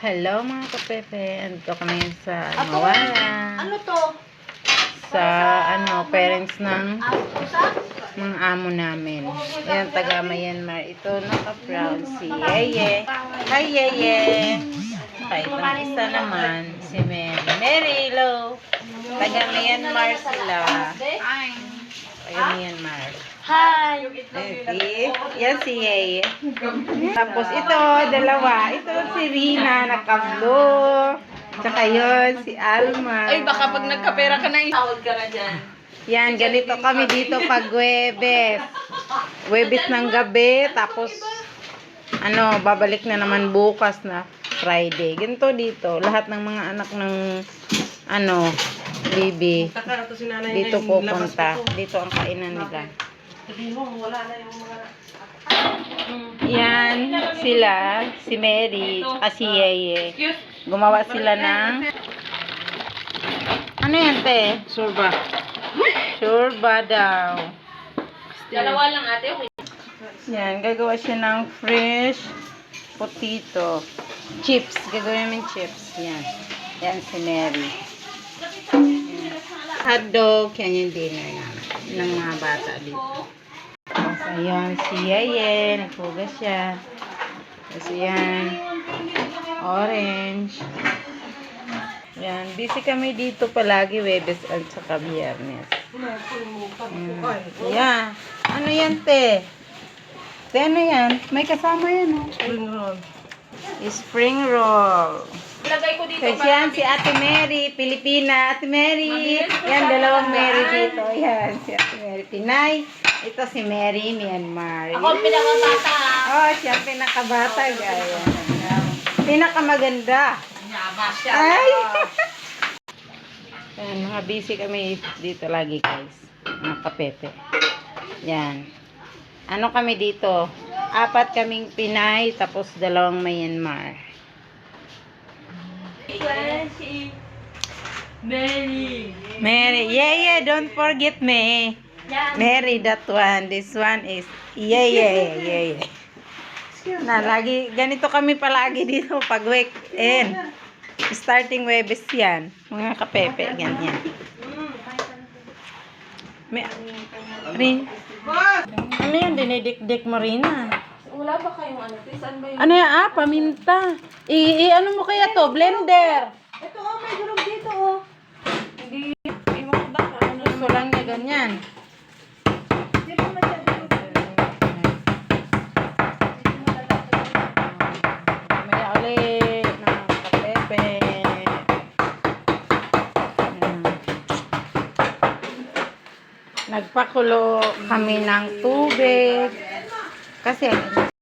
Hello mga kapepe, andito kami sa Mawala. Ano to? Sa parents ng mga amo namin. Yan, taga Myanmar. Ito, naka-proud si Yeye. Hi Yeye! Kahit ang isa naman, si Mary. Mary, hello! Taga Myanmar sila. Taga Myanmar. Hi! Yan si Yeye. Tapos ito, dalawa. Ito si Rina, naka-blue. Tsaka yun, si Alma. Ay, baka pag nagkapera ka na, tawag ka na dyan. Yan, ganito kami dito pag Huwebes. Huwebes ng gabi, tapos babalik na naman bukas na Friday. Ganito dito, lahat ng mga anak ng baby. Dito pupunta. Dito ang kainan nila. Yan, sila, si Mary, tsaka si Yeye. Gumawa sila ng ano yan, te? Surba. Surba daw. Dalawa lang ate, okay. Yan, gagawa siya ng fresh potato. Chips. Gagawin namin chips. Yan. Yan si Mary. Hotdog. Yan yung dinner namin. Ng mga bata dito. Tapos ayun, si Yeye. Nagpugas siya. Tapos yan. Orange. Yan. Busy kami dito palagi. Huwebes at saka Biyernes. Yan. Ano yan, te? Te, ano yan? May kasama yan, oh. Spring roll. Spring roll. Lagay ko dito. Kasi yan, si Ate Mary, Pilipina. Ate Mary. Yan, dalawang Mary dito. Yan, si Ate Mary, Pinay. Ito si Mary, Myanmar. Ako ang pinakabata. Oh, siya ang pinakabata, gaya. Pinakamaganda. Ay! Yan, mga busy kami dito lagi, guys. Mga kapepe. Yan. Ano kami dito? 4 kaming Pinay, tapos 2 Myanmar. Mary. Yeah, don't forget me. Mary, that one. This one is yeah. Na, lagi, ganito kami palagi dito pag weekend. Starting Huwebes yan. Mga kapepe, ganyan. Ano yan? Dinidikdik mo rin ah. Wala ba kayong ano? Saan ba yung... Ano yan? Paminta. Ano mo kaya to? Blender. Ito may gulong dito Hindi mo ba? Gusto lang niya ganyan. Hindi mo masyado. Mamaya ulit ng kapepe. Nagpakulo kami ng tubig. Kasi